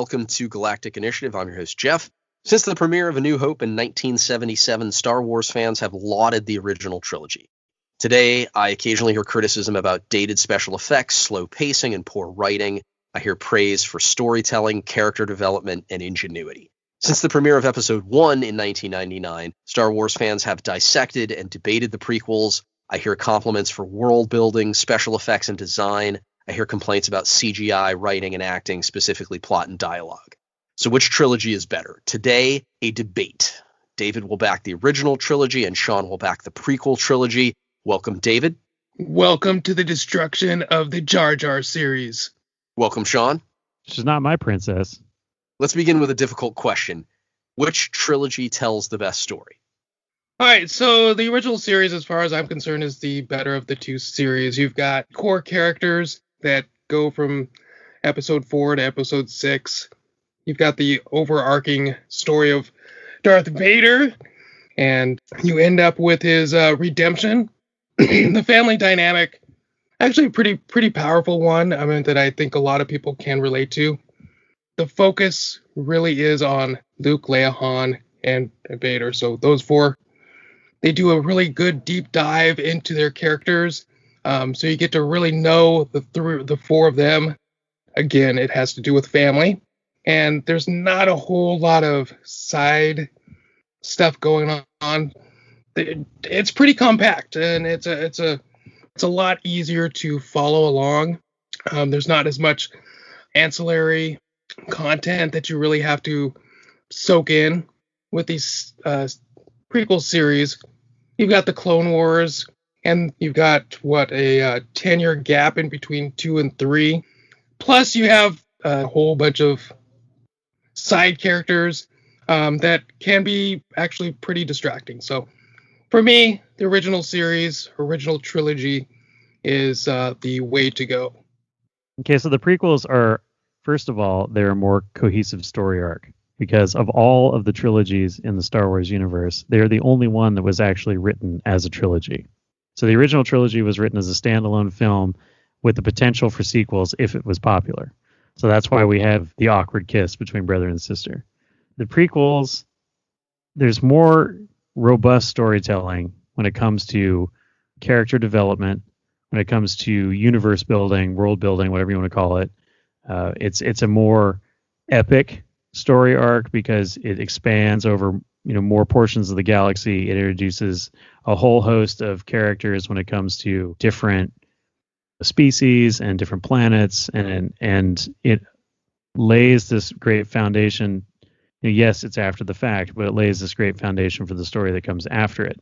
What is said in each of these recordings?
welcome to Galactic Initiative. I'm your host, Jeff. Since the premiere of A New Hope in 1977, Star Wars fans have lauded the original trilogy. Today, I occasionally hear criticism about dated special effects, slow pacing, and poor writing. I hear praise for storytelling, character development, and ingenuity. Since the premiere of Episode 1 in 1999, Star Wars fans have dissected and debated the prequels. I hear compliments for world building, special effects, and design. I hear complaints about CGI, writing, and acting, specifically plot and dialogue. So which trilogy is better? Today, a debate. David will back the original trilogy, and Sean will back the prequel trilogy. Welcome, David. Welcome to the destruction of the Jar Jar series. Welcome, Sean. She's not my princess. Let's begin with a difficult question. Which trilogy tells the best story? All right, so the original series, as far as I'm concerned, is the better of the two series. You've got core characters that go from episode 4 to episode 6. You've got the overarching story of Darth Vader, and you end up with his redemption. The family dynamic, actually a pretty powerful one. I mean, that I think a lot of people can relate to. The focus really is on Luke, Leia, Han, and Vader. So those four, they do a really good deep dive into their characters. So you get to really know the four of them. Again, it has to do with family. And there's not a whole lot of side stuff going on. It's pretty compact, and it's a lot easier to follow along. There's not as much ancillary content that you really have to soak in with these prequel series. You've got the Clone Wars, and you've got a 10-year gap in between 2 and 3. Plus, you have a whole bunch of side characters that can be actually pretty distracting. So, for me, the original series, original trilogy, is the way to go. Okay, so the prequels are, first of all, they're a more cohesive story arc. Because of all of the trilogies in the Star Wars universe, they're the only one that was actually written as a trilogy. So the original trilogy was written as a standalone film with the potential for sequels if it was popular. So that's why we have the awkward kiss between brother and sister. The prequels, there's more robust storytelling when it comes to character development, when it comes to universe building, world building, whatever you want to call it. It's a more epic story arc because it expands over more portions of the galaxy. It introduces a whole host of characters when it comes to different species and different planets, and it lays this great foundation. Yes, it's after the fact, but it lays this great foundation for the story that comes after it.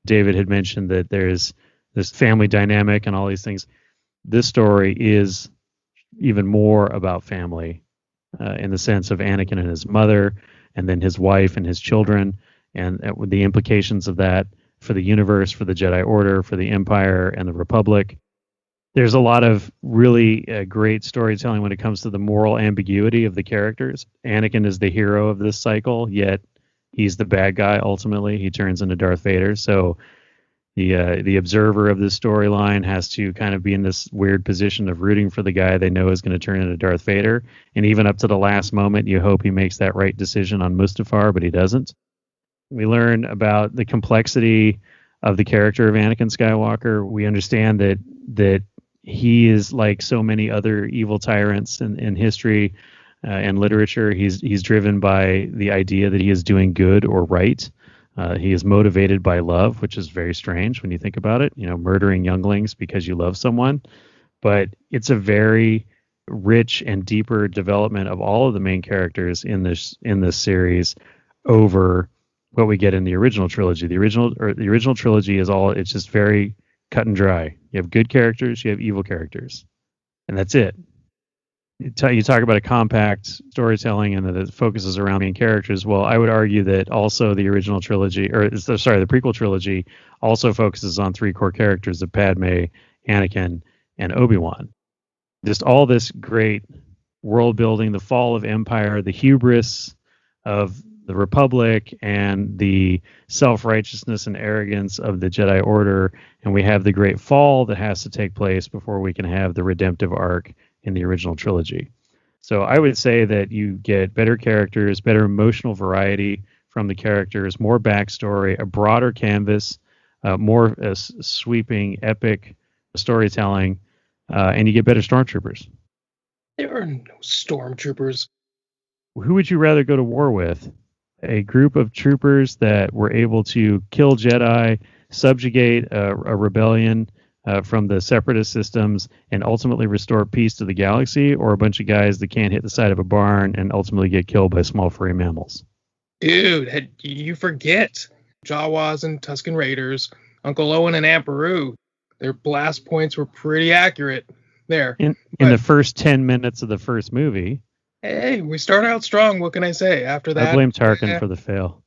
David had mentioned that there's this family dynamic and all these things. This story is even more about family. In the sense of Anakin and his mother, and then his wife and his children, and the implications of that for the universe, for the Jedi Order, for the Empire, and the Republic. There's a lot of really great storytelling when it comes to the moral ambiguity of the characters. Anakin is the hero of this cycle, yet he's the bad guy ultimately. He turns into Darth Vader. So the observer of this storyline has to kind of be in this weird position of rooting for the guy they know is going to turn into Darth Vader. And even up to the last moment, you hope he makes that right decision on Mustafar, but he doesn't. We learn about the complexity of the character of Anakin Skywalker. We understand that he is like so many other evil tyrants in history and literature. He's driven by the idea that he is doing good or right. He is motivated by love, which is very strange when you think about it, murdering younglings because you love someone. But it's a very rich and deeper development of all of the main characters in this series over what we get in the original trilogy. The original trilogy it's just very cut and dry. You have good characters, you have evil characters, and that's it. You talk about a compact storytelling and that it focuses around main characters. Well, I would argue that also the original trilogy, the prequel trilogy, also focuses on 3 core characters of Padme, Anakin, and Obi-Wan. Just all this great world building, the fall of Empire, the hubris of the Republic, and the self-righteousness and arrogance of the Jedi Order. And we have the great fall that has to take place before we can have the redemptive arc in the original trilogy. So I would say that you get better characters, better emotional variety from the characters, more backstory, a broader canvas, more sweeping, epic storytelling, and you get better stormtroopers. There are no stormtroopers. Who would you rather go to war with? A group of troopers that were able to kill Jedi, subjugate a rebellion from the separatist systems, and ultimately restore peace to the galaxy, or a bunch of guys that can't hit the side of a barn and ultimately get killed by small furry mammals? Dude, you forget Jawas and Tusken Raiders, Uncle Owen and Aunt Beru. Their blast points were pretty accurate there. In the first 10 minutes of the first movie. Hey, we start out strong. What can I say? After that, I blame Tarkin for the fail.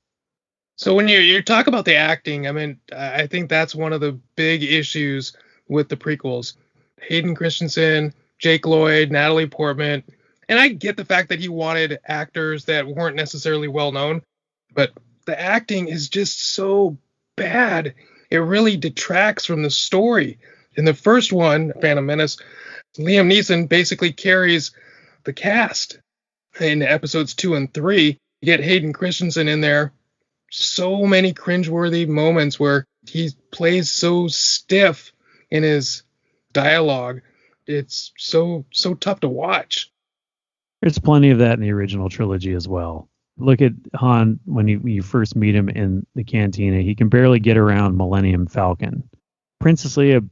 So when you talk about the acting, I mean, I think that's one of the big issues with the prequels. Hayden Christensen, Jake Lloyd, Natalie Portman, and I get the fact that he wanted actors that weren't necessarily well known, but the acting is just so bad. It really detracts from the story. In the first one, Phantom Menace, Liam Neeson basically carries the cast. In episodes 2 and 3, you get Hayden Christensen in there. So many cringeworthy moments where he plays so stiff in his dialogue. It's so tough to watch. There's plenty of that in the original trilogy as well. Look at Han when you first meet him in the cantina. He can barely get around Millennium Falcon. Princess Leia,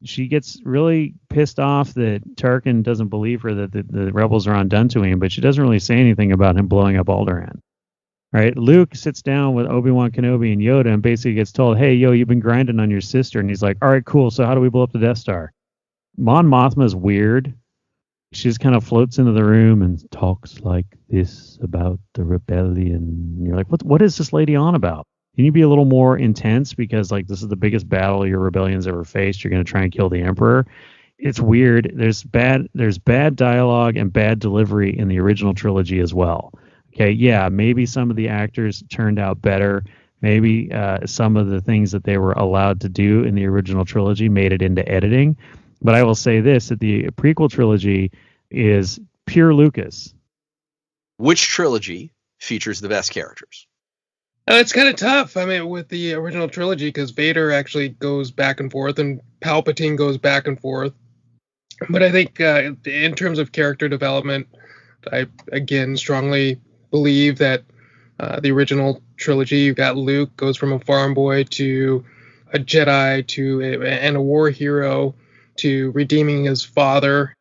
she gets really pissed off that Tarkin doesn't believe her that the rebels are undone to him, but she doesn't really say anything about him blowing up Alderaan. Right? Luke sits down with Obi-Wan Kenobi and Yoda and basically gets told, hey, yo, you've been grinding on your sister. And he's like, all right, cool. So how do we blow up the Death Star? Mon Mothma's weird. She just kind of floats into the room and talks like this about the rebellion. And you're like, what is this lady on about? Can you be a little more intense because like this is the biggest battle your rebellion's ever faced? You're going to try and kill the Emperor. It's weird. There's bad dialogue and bad delivery in the original trilogy as well. Okay, yeah, maybe some of the actors turned out better. Maybe some of the things that they were allowed to do in the original trilogy made it into editing. But I will say this, that the prequel trilogy is pure Lucas. Which trilogy features the best characters? It's kind of tough. I mean, with the original trilogy, because Vader actually goes back and forth and Palpatine goes back and forth. But I think in terms of character development, I, again, strongly believe that the original trilogy, you've got Luke goes from a farm boy to a Jedi and a war hero to redeeming his father.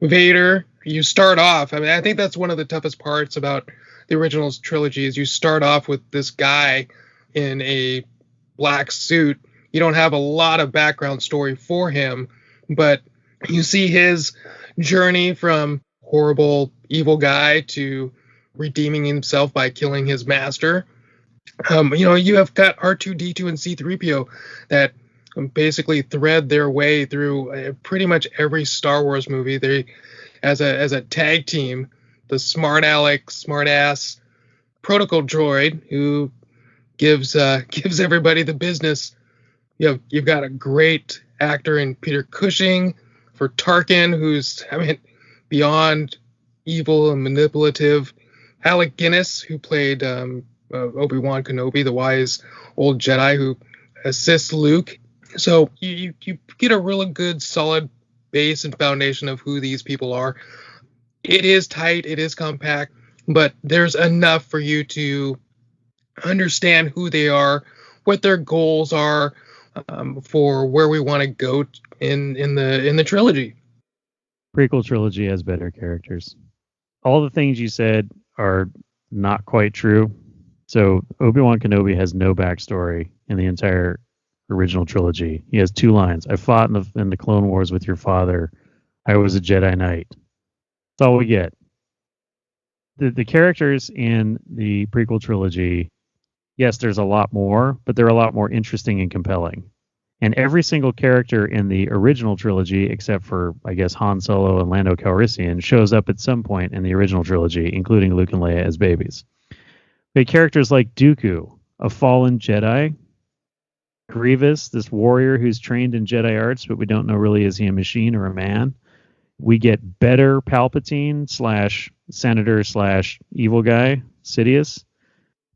Vader, you start off, I mean, I think that's one of the toughest parts about the original trilogy is you start off with this guy in a black suit. You don't have a lot of background story for him, but you see his journey from horrible, evil guy to redeeming himself by killing his master. You have got R2-D2 and C-3PO that basically thread their way through pretty much every Star Wars movie. They, as a tag team, the smart aleck, smart ass protocol droid who gives everybody the business. You've got a great actor in Peter Cushing for Tarkin, who's beyond evil and manipulative. Alec Guinness, who played Obi-Wan Kenobi, the wise old Jedi who assists Luke. So you get a really good, solid base and foundation of who these people are. It is tight, it is compact, but there's enough for you to understand who they are, what their goals are, for where we want to go in the trilogy. Prequel trilogy has better characters. All the things you said are not quite true. So Obi-Wan Kenobi has no backstory in the entire original trilogy. He has 2 lines. I fought in the Clone Wars with your father. I was a Jedi Knight. That's all we get. The characters in the prequel trilogy, yes, there's a lot more, but they're a lot more interesting and compelling. And every single character in the original trilogy, except for, I guess, Han Solo and Lando Calrissian, shows up at some point in the original trilogy, including Luke and Leia as babies. But characters like Dooku, a fallen Jedi, Grievous, this warrior who's trained in Jedi arts, but we don't know really is he a machine or a man. We get better Palpatine / Senator / evil guy, Sidious.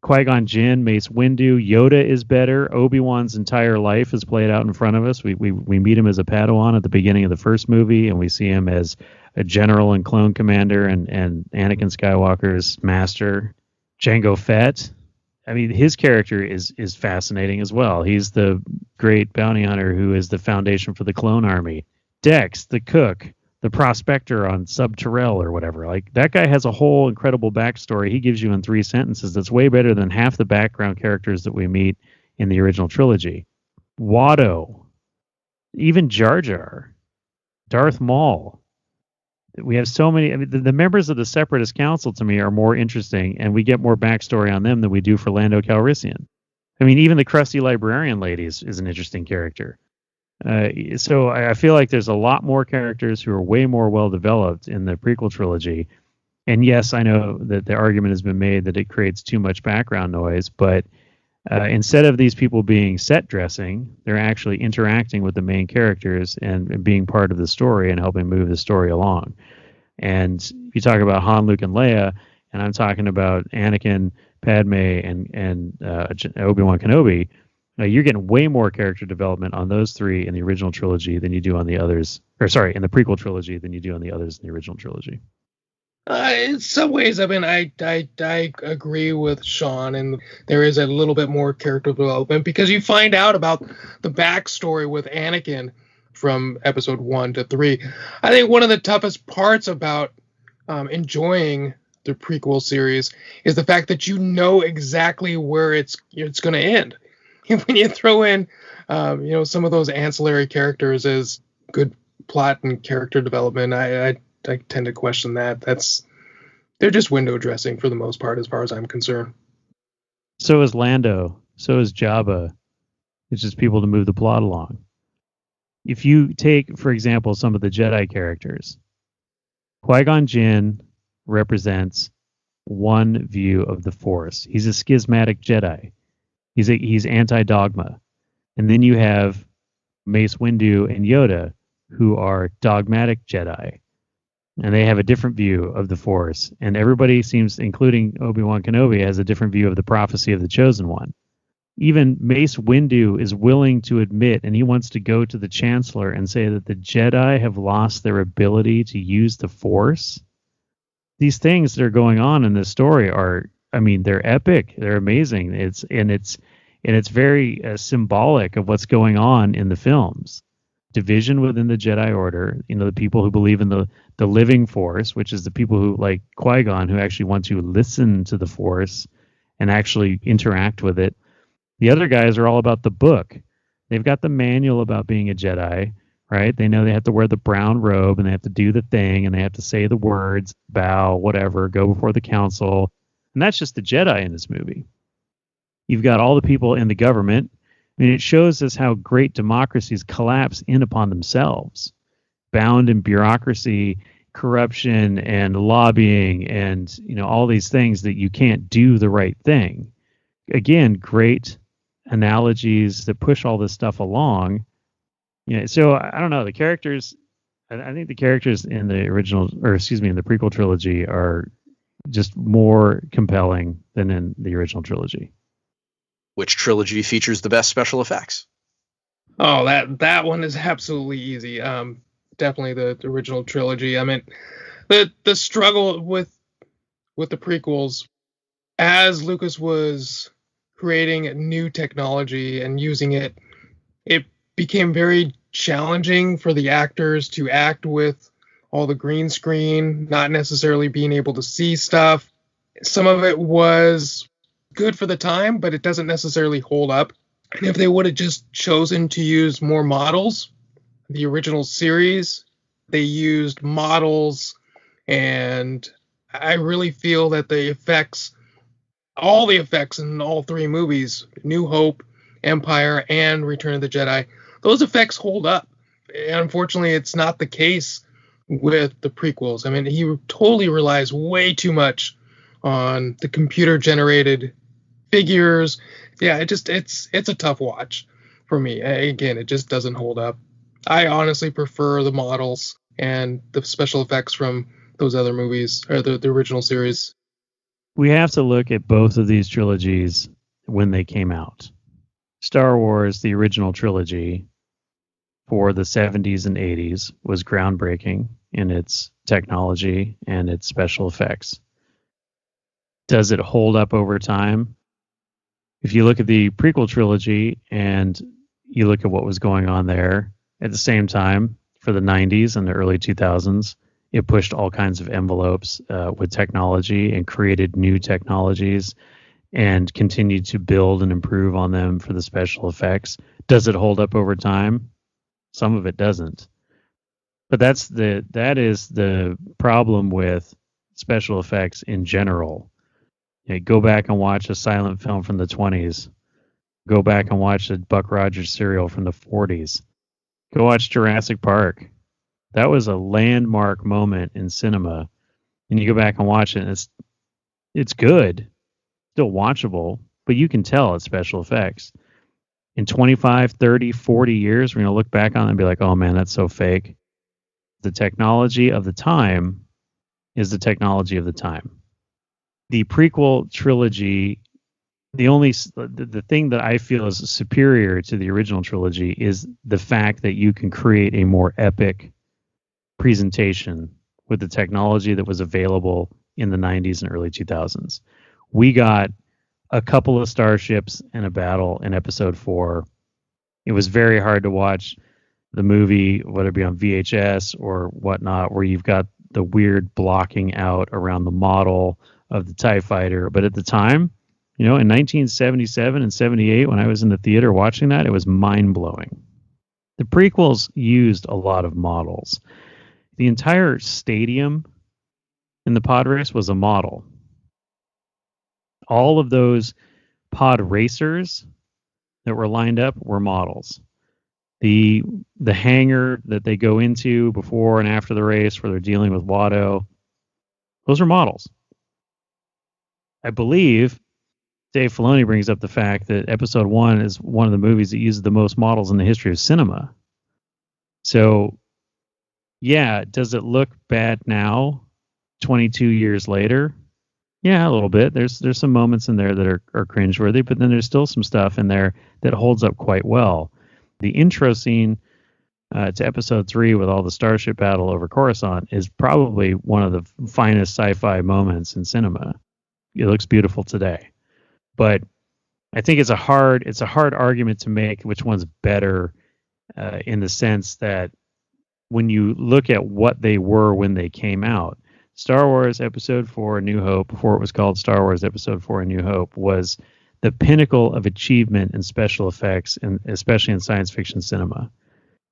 Qui-Gon Jinn, Mace Windu, Yoda is better. Obi-Wan's entire life is played out in front of us. We meet him as a Padawan at the beginning of the first movie, and we see him as a general and clone commander and Anakin Skywalker's master. Jango Fett. I mean, his character is fascinating as well. He's the great bounty hunter who is the foundation for the clone army. Dex, the cook, the prospector on Sub Terrell or whatever. Like, that guy has a whole incredible backstory he gives you in 3 sentences that's way better than half the background characters that we meet in the original trilogy. Watto, even Jar Jar, Darth Maul. We have so many. I mean, the members of the Separatist Council to me are more interesting, and we get more backstory on them than we do for Lando Calrissian. I mean, even the crusty librarian lady is an interesting character. So I feel like there's a lot more characters who are way more well developed in the prequel trilogy. And yes, I know that the argument has been made that it creates too much background noise, but instead of these people being set dressing, they're actually interacting with the main characters and being part of the story and helping move the story along. And you talk about Han, Luke, and Leia, and I'm talking about Anakin, Padme, and Obi-Wan Kenobi. You're getting way more character development on those 3 in the original trilogy than you do on the others, in the prequel trilogy than you do on the others in the original trilogy. In some ways, I mean, I agree with Sean, and there is a little bit more character development because you find out about the backstory with Anakin from episode 1 to 3. I think one of the toughest parts about enjoying the prequel series is the fact that you know exactly where it's going to end. When you throw in, some of those ancillary characters as good plot and character development, I tend to question that. They're just window dressing for the most part, as far as I'm concerned. So is Lando. So is Jabba. It's just people to move the plot along. If you take, for example, some of the Jedi characters, Qui-Gon Jinn represents one view of the Force. He's a schismatic Jedi. He's anti-dogma. And then you have Mace Windu and Yoda, who are dogmatic Jedi. And they have a different view of the Force. And everybody seems, including Obi-Wan Kenobi, has a different view of the prophecy of the Chosen One. Even Mace Windu is willing to admit, and he wants to go to the Chancellor and say that the Jedi have lost their ability to use the Force. These things that are going on in this story are, I mean, they're epic. They're amazing. It's very symbolic of what's going on in the films. Division within the Jedi Order, the people who believe in the living Force, which is the people who, like Qui-Gon, who actually want to listen to the Force and actually interact with it. The other guys are all about the book. They've got the manual about being a Jedi, right? They know they have to wear the brown robe and they have to do the thing and they have to say the words, bow, whatever, go before the council. And that's just the Jedi in this movie. You've got all the people in the government. I mean, it shows us how great democracies collapse in upon themselves, bound in bureaucracy, corruption, and lobbying, and all these things that you can't do the right thing. Again, great analogies that push all this stuff along. So I don't know, the characters. I think the characters in the in the prequel trilogy are just more compelling than in the original trilogy. Which trilogy features the best special effects? Oh, that one is absolutely easy. Definitely the original trilogy. I mean, the struggle with the prequels, as Lucas was creating new technology and using it became very challenging for the actors to act with all the green screen, not necessarily being able to see stuff. Some of it was good for the time, but it doesn't necessarily hold up. And if they would have just chosen to use more models, the original series, they used models, and I really feel that all the effects in all 3 movies, New Hope, Empire, and Return of the Jedi, those effects hold up. And unfortunately, it's not the case with the prequels. I mean, he totally relies way too much on the computer-generated figures. Yeah, it's a tough watch for me. Again, it just doesn't hold up. I honestly prefer the models and the special effects from those other movies, or the original series. We have to look at both of these trilogies when they came out. Star Wars, the original trilogy for the 70s and 80s, was groundbreaking in its technology and its special effects. Does it hold up over time? If you look at the prequel trilogy and you look at what was going on there at the same time for the 90s and the early 2000s, it pushed all kinds of envelopes with technology and created new technologies and continued to build and improve on them for the special effects. Does it hold up over time? Some of it doesn't. But that is the problem with special effects in general. Go back and watch a silent film from the 20s. Go back and watch a Buck Rogers serial from the 40s. Go watch Jurassic Park. That was a landmark moment in cinema. And you go back and watch it, and it's good, still watchable, but you can tell it's special effects. In 25, 30, 40 years, we're going to look back on it and be like, oh man, that's so fake. The technology of the time is the technology of the time. The prequel trilogy, the thing that I feel is superior to the original trilogy is the fact that you can create a more epic presentation with the technology that was available in the 90s and early 2000s. We got a couple of starships and a battle in episode 4. It was very hard to watch the movie, whether it be on VHS or whatnot, where you've got the weird blocking out around the model of the TIE fighter. But at the time, in 1977 and 78, when I was in the theater watching that, it was mind-blowing. The prequels used a lot of models. The entire stadium in the pod race was a model. All of those pod racers that were lined up were models. The hangar that they go into before and after the race where they're dealing with Watto, those are models. I believe Dave Filoni brings up the fact that episode 1 is one of the movies that uses the most models in the history of cinema. So, yeah, does it look bad now, 22 years later? Yeah, a little bit. There's some moments in there that are cringeworthy, but then there's still some stuff in there that holds up quite well. The intro scene to episode 3 with all the starship battle over Coruscant is probably one of the finest sci-fi moments in cinema. It looks beautiful today. But I think it's a hard argument to make which one's better in the sense that when you look at what they were when they came out, Star Wars Episode 4 A New Hope, before it was called Star Wars Episode 4 A New Hope, was the pinnacle of achievement in special effects, and especially in science fiction cinema.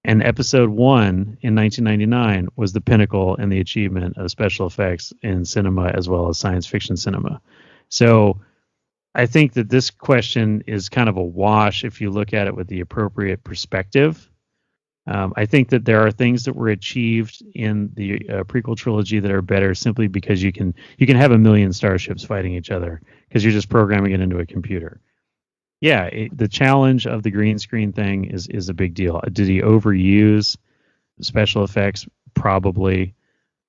And Episode 1 in 1999 was the pinnacle in the achievement of special effects in cinema as well as science fiction cinema. So I think that this question is kind of a wash if you look at it with the appropriate perspective. I think that there are things that were achieved in the prequel trilogy that are better simply because you can have a million starships fighting each other because you're just programming it into a computer. Yeah, the challenge of the green screen thing is a big deal. Did he overuse special effects? Probably.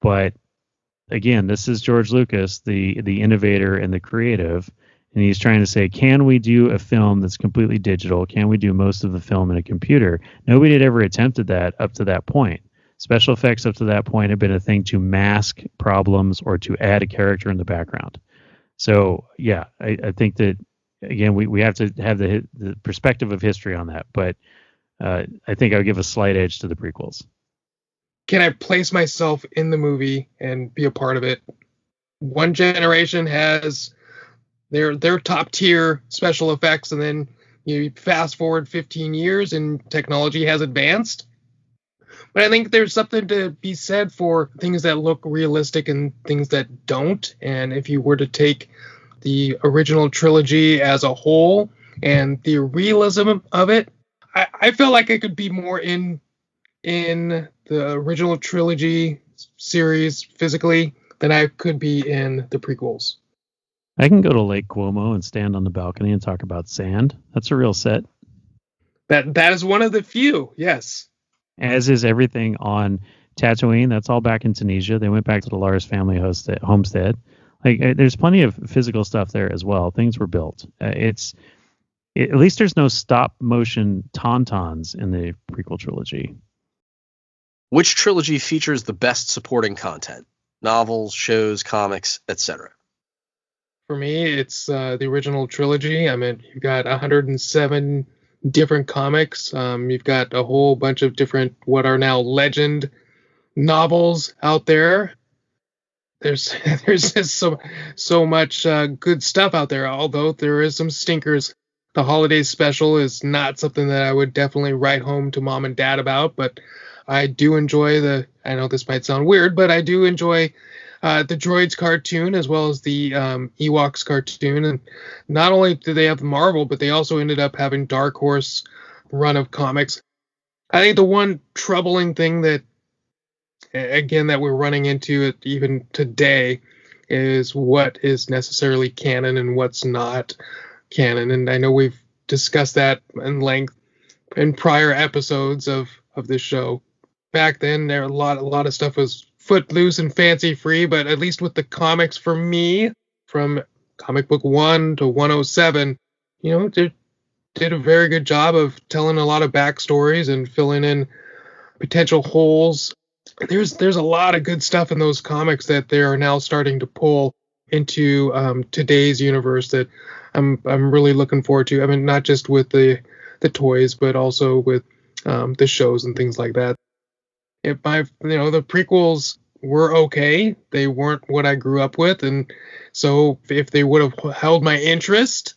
But again, this is George Lucas, the innovator and the creative. And he's trying to say, can we do a film that's completely digital? Can we do most of the film in a computer? Nobody had ever attempted that up to that point. Special effects up to that point have been a thing to mask problems or to add a character in the background. So, yeah, I think that, again, we have to have the perspective of history on that. But I think I would give a slight edge to the prequels. Can I place myself in the movie and be a part of it? One generation has their top tier special effects, and then you fast forward 15 years and technology has advanced. But I think there's something to be said for things that look realistic and things that don't. And if you were to take the original trilogy as a whole and the realism of it, I felt like I could be more in the original trilogy series physically than I could be in the prequels. I can go to Lake Como and stand on the balcony and talk about sand. That's a real set. That is one of the few, yes. As is everything on Tatooine, that's all back in Tunisia. They went back to the Lars family homestead. Like, there's plenty of physical stuff there as well. Things were built. At least there's no stop motion tauntauns in the prequel trilogy. Which trilogy features the best supporting content? Novels, shows, comics, etc. For me, it's the original trilogy. I mean, you've got 107 different comics. You've got a whole bunch of different what are now legend novels out there. There's just so much good stuff out there. Although there is some stinkers. The holiday special is not something that I would definitely write home to mom and dad about, but I do enjoy I know this might sound weird, but I do enjoy the Droids cartoon as well as the Ewoks cartoon. And not only did they have Marvel, but they also ended up having Dark Horse run of comics. I think the one troubling thing that, again, that we're running into even today is what is necessarily canon and what's not canon. And I know we've discussed that in length in prior episodes of this show. Back then, there a lot of stuff was footloose and fancy free, but at least with the comics, for me, from comic book 1 to 107, did a very good job of telling a lot of backstories and filling in potential holes. There's a lot of good stuff in those comics that they are now starting to pull into today's universe that I'm really looking forward to. I mean, not just with the toys, but also with the shows and things like that. The prequels were okay. They weren't what I grew up with, and so if they would have held my interest,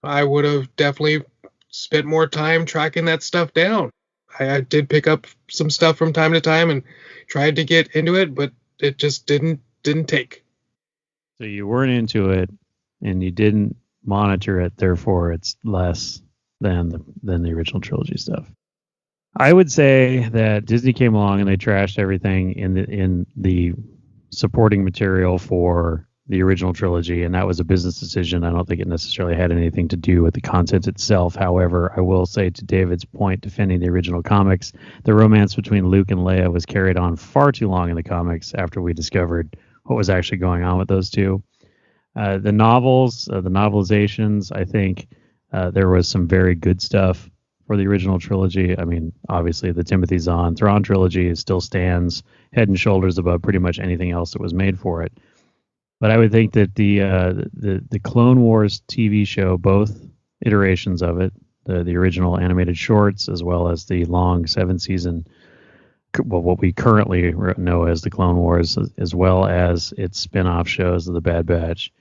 I would have definitely spent more time tracking that stuff down. I did pick up some stuff from time to time and tried to get into it, but it just didn't take. So you weren't into it, and you didn't monitor it. Therefore, it's less than the original trilogy stuff. I would say that Disney came along and they trashed everything in the supporting material for the original trilogy, and that was a business decision. I don't think it necessarily had anything to do with the content itself. However, I will say, to David's point, defending the original comics, the romance between Luke and Leia was carried on far too long in the comics after we discovered what was actually going on with those two. The novels, the novelizations, I think there was some very good stuff for the original trilogy. I mean, obviously, the Timothy Zahn Thrawn trilogy still stands head and shoulders above pretty much anything else that was made for it. But I would think that the Clone Wars TV show, both iterations of it, the original animated shorts as well as the long 7-season, what we currently know as the Clone Wars, as well as its spin-off shows of the Bad Batch,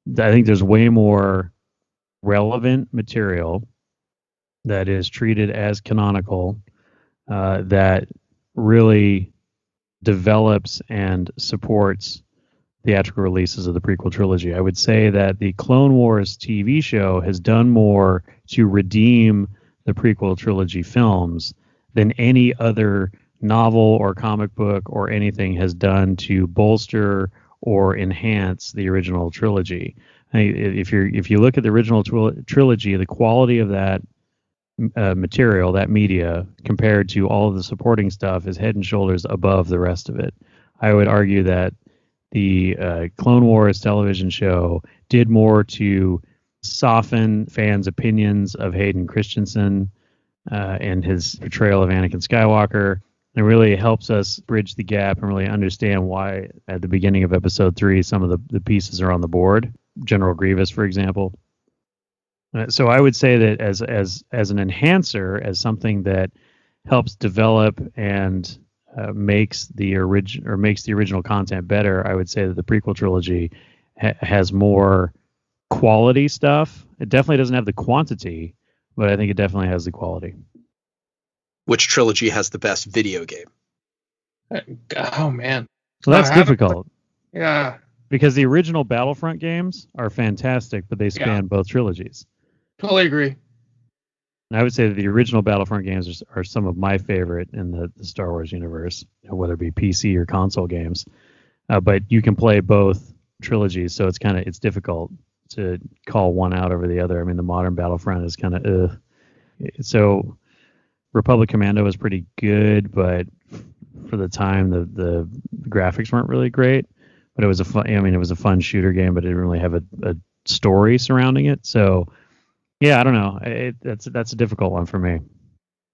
I think there's way more relevant material that is treated as canonical, that really develops and supports theatrical releases of the prequel trilogy. I would say that the Clone Wars TV show has done more to redeem the prequel trilogy films than any other novel or comic book or anything has done to bolster or enhance the original trilogy. If you look at the original trilogy, the quality of that material, that media, compared to all of the supporting stuff, is head and shoulders above the rest of it. I would argue that the Clone Wars television show did more to soften fans' opinions of Hayden Christensen and his portrayal of Anakin Skywalker. It really helps us bridge the gap and really understand why at the beginning of episode 3 some of the pieces are on the board. General Grievous, for example. So I would say that as an enhancer, as something that helps develop and makes the original content better, I would say that the prequel trilogy has more quality stuff. It definitely doesn't have the quantity, but I think it definitely has the quality. Which trilogy has the best video game? Oh man, so that's difficult. Yeah, because the original Battlefront games are fantastic, but they span both trilogies. Totally agree. And I would say that the original Battlefront games are some of my favorite in the Star Wars universe, whether it be PC or console games. But you can play both trilogies, so it's difficult to call one out over the other. I mean, the modern Battlefront is kind of So Republic Commando is pretty good, but for the time. The graphics weren't really great, but it was a fun. I mean, it was a fun shooter game, but it didn't really have a story surrounding it. So yeah, I don't know. That's a difficult one for me.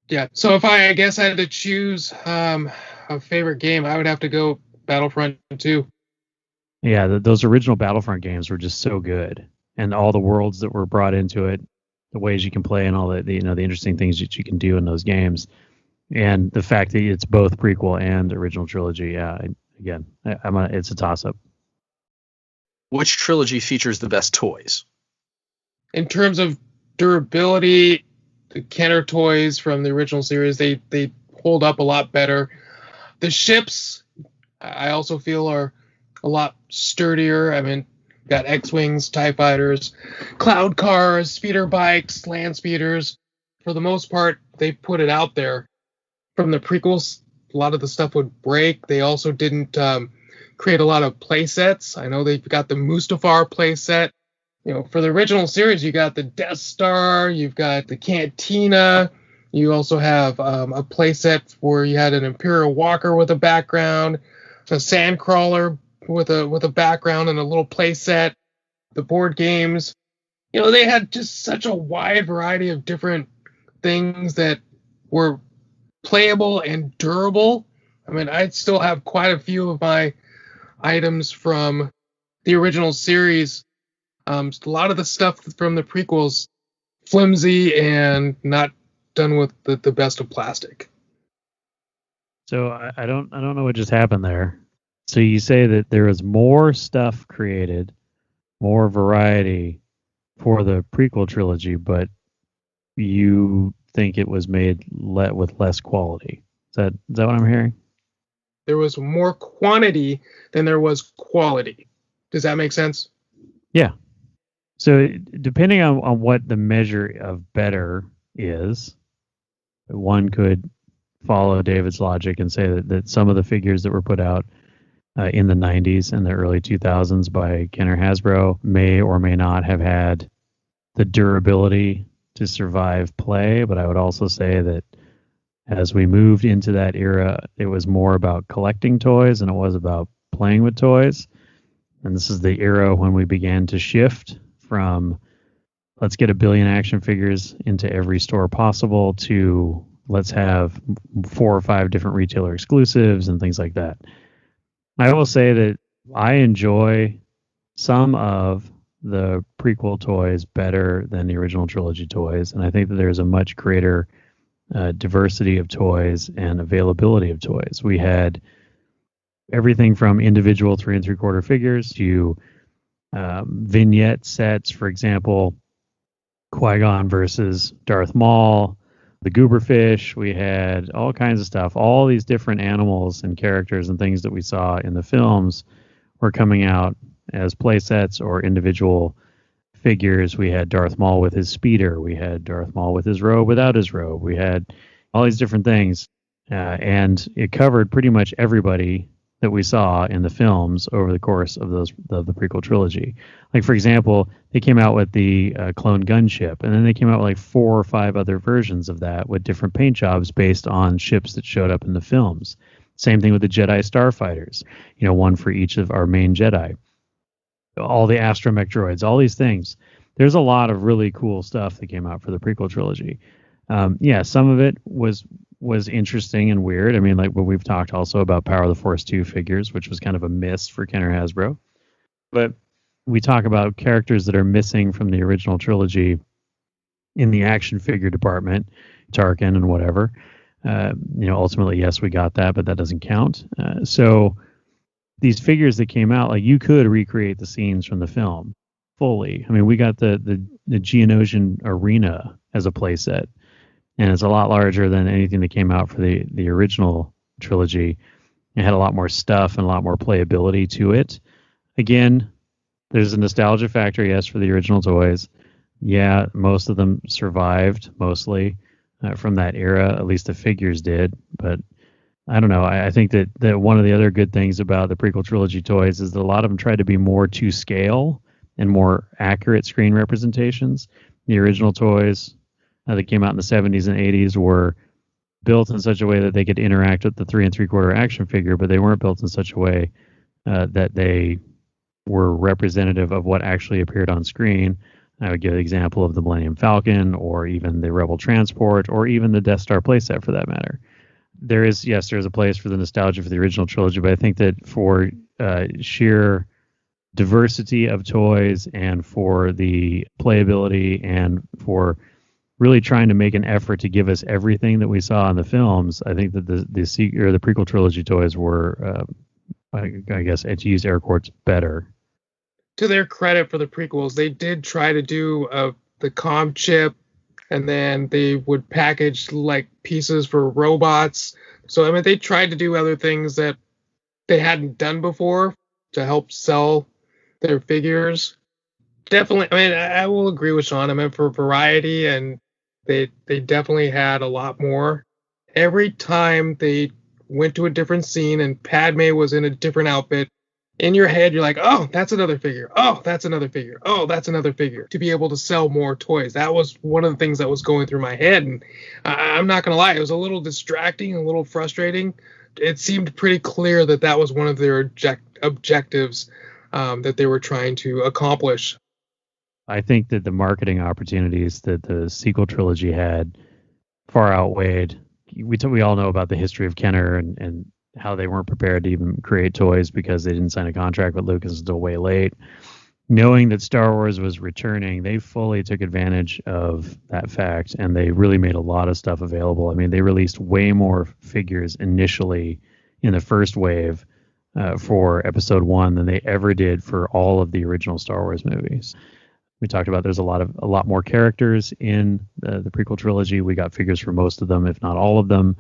Yeah. So if I guess I had to choose a favorite game, I would have to go Battlefront 2. Yeah, those original Battlefront games were just so good, and all the worlds that were brought into it, the ways you can play, and all the interesting things that you can do in those games, and the fact that it's both prequel and original trilogy. Yeah, it's a toss up. Which trilogy features the best toys? In terms of durability, the Kenner toys from the original series, they hold up a lot better. The ships, I also feel, are a lot sturdier. I mean, got X-Wings, TIE Fighters, Cloud Cars, speeder bikes, land speeders. For the most part, they put it out there. From the prequels, a lot of the stuff would break. They also didn't create a lot of play sets. I know they've got the Mustafar play set. For the original series, you got the Death Star, you've got the Cantina. You also have a play set where you had an Imperial Walker with a background, a Sandcrawler with a background and a little play set. The board games, they had just such a wide variety of different things that were playable and durable. I mean, I still have quite a few of my items from the original series. A lot of the stuff from the prequels, flimsy and not done with the best of plastic. So I don't know what just happened there. So you say that there is more stuff created, more variety for the prequel trilogy, but you think it was made with less quality. Is that what I'm hearing? There was more quantity than there was quality. Does that make sense? Yeah. So depending on what the measure of better is, one could follow David's logic and say that some of the figures that were put out in the 90s and the early 2000s by Kenner Hasbro may or may not have had the durability to survive play. But I would also say that as we moved into that era, it was more about collecting toys than it was about playing with toys. And this is the era when we began to shift from let's get 1 billion action figures into every store possible to let's have 4 or 5 different retailer exclusives and things like that. I will say that I enjoy some of the prequel toys better than the original trilogy toys, and I think that there's a much greater diversity of toys and availability of toys. We had everything from individual 3 3/4 figures to vignette sets, for example, Qui-Gon versus Darth Maul, the Gooberfish. We had all kinds of stuff. All these different animals and characters and things that we saw in the films were coming out as play sets or individual figures. We had Darth Maul with his speeder. We had Darth Maul with his robe, without his robe. We had all these different things. And it covered pretty much everybody that we saw in the films over the course of the prequel trilogy. Like, for example, they came out with the clone gunship, and then they came out with like 4 or 5 other versions of that with different paint jobs based on ships that showed up in the films. Same thing with the Jedi starfighters, one for each of our main Jedi. All the astromech droids, all these things. There's a lot of really cool stuff that came out for the prequel trilogy. Some of it was interesting and weird. I mean, like what we've talked also about Power of the Force 2 figures, which was kind of a miss for Kenner Hasbro. But we talk about characters that are missing from the original trilogy in the action figure department, Tarkin and whatever. Ultimately, yes, we got that, but that doesn't count. So these figures that came out, like you could recreate the scenes from the film fully. I mean, we got the Geonosian arena as a playset, and it's a lot larger than anything that came out for the original trilogy. It had a lot more stuff and a lot more playability to it. Again, there's a nostalgia factor, yes, for the original toys. Yeah, most of them survived mostly from that era, at least the figures did. But I don't know. I think that one of the other good things about the prequel trilogy toys is that a lot of them tried to be more to scale and more accurate screen representations. The original toys that came out in the 70s and 80s were built in such a way that they could interact with the 3 3/4 action figure, but they weren't built in such a way that they were representative of what actually appeared on screen. I would give an example of the Millennium Falcon, or even the Rebel Transport, or even the Death Star playset for that matter. There's a place for the nostalgia for the original trilogy, but I think that for sheer diversity of toys and for the playability and for really trying to make an effort to give us everything that we saw in the films, I think that the prequel trilogy toys were, I guess, to use air quotes, better. To their credit for the prequels, they did try to do the comm chip, and then they would package like pieces for robots. So I mean, they tried to do other things that they hadn't done before to help sell their figures. Definitely, I mean, I will agree with Sean. I mean, for variety, and they definitely had a lot more. Every time they went to a different scene and Padme was in a different outfit, in your head, you're like, oh, that's another figure. Oh, that's another figure. Oh, that's another figure. To be able to sell more toys. That was one of the things that was going through my head. And I'm not going to lie, it was a little distracting, a little frustrating. It seemed pretty clear that that was one of their objectives that they were trying to accomplish. I think that the marketing opportunities that the sequel trilogy had far outweighed. We all know about the history of Kenner and how they weren't prepared to even create toys because they didn't sign a contract with Lucas until way late. Knowing that Star Wars was returning, they fully took advantage of that fact, and they really made a lot of stuff available. I mean, they released way more figures initially in the first wave for Episode 1 than they ever did for all of the original Star Wars movies. We talked about there's a lot more characters in the prequel trilogy. We got figures for most of them, if not all of them.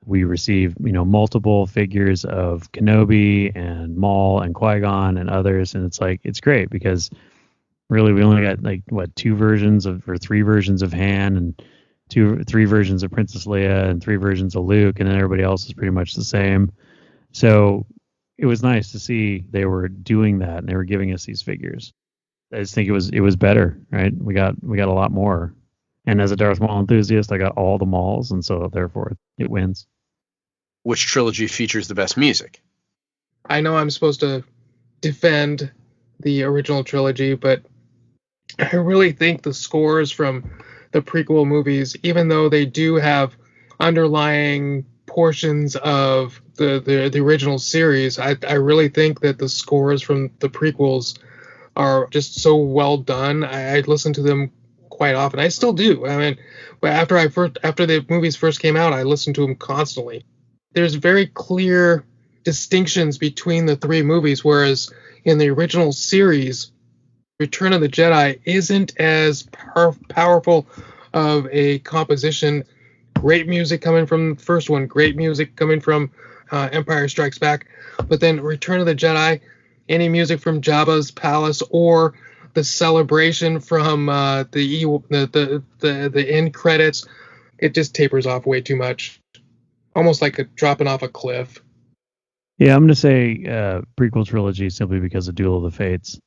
We received, multiple figures of Kenobi and Maul and Qui-Gon and others, and it's great because really we only got three versions of Han and three versions of Princess Leia and 3 versions of Luke, and then everybody else is pretty much the same. So it was nice to see they were doing that and they were giving us these figures. I just think it was better, right? We got a lot more. And as a Darth Maul enthusiast, I got all the Mauls, and so therefore it wins. Which trilogy features the best music? I know I'm supposed to defend the original trilogy, but I really think the scores from the prequel movies, even though they do have underlying portions of the original series, I really think that the scores from the prequels are just so well done. I listen to them quite often. I still do. I mean, but after the movies first came out, I listened to them constantly. There's very clear distinctions between the 3 movies, whereas in the original series, Return of the Jedi isn't as powerful of a composition. Great music coming from the first one, great music coming from Empire Strikes Back, but then Return of the Jedi, any music from Jabba's palace or the celebration from the end credits, it just tapers off way too much. Almost like dropping off a cliff. Yeah, I'm going to say prequel trilogy simply because of Duel of the Fates.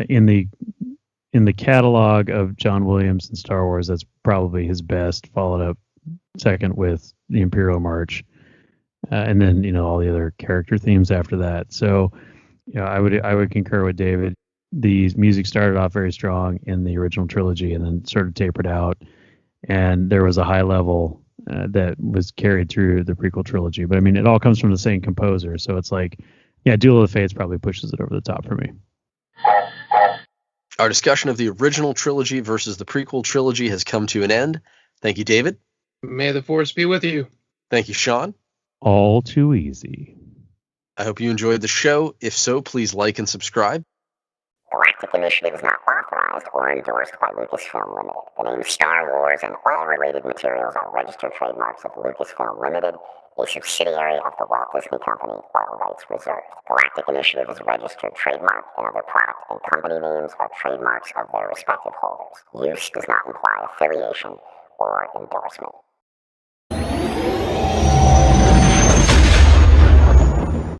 In the catalog of John Williams and Star Wars, that's probably his best, followed up second with the Imperial March, and then all the other character themes after that. So I would concur with David. The music started off very strong in the original trilogy and then sort of tapered out, and there was a high level that was carried through the prequel trilogy. But I mean, it all comes from the same composer, so it's like, Duel of the Fates probably pushes it over the top for me. Our discussion of the original trilogy versus the prequel trilogy has come to an end. Thank you, David. May the Force be with you. Thank you, Sean. All too easy. I hope you enjoyed the show. If so, please like and subscribe. Galactic Initiative is not authorized or endorsed by Lucasfilm Limited. The name Star Wars and all related materials are registered trademarks of Lucasfilm Limited, a subsidiary of the Walt Disney Company, all rights reserved. Galactic Initiative is a registered trademark, and other product and company names are trademarks of their respective holders. Use does not imply affiliation or endorsement.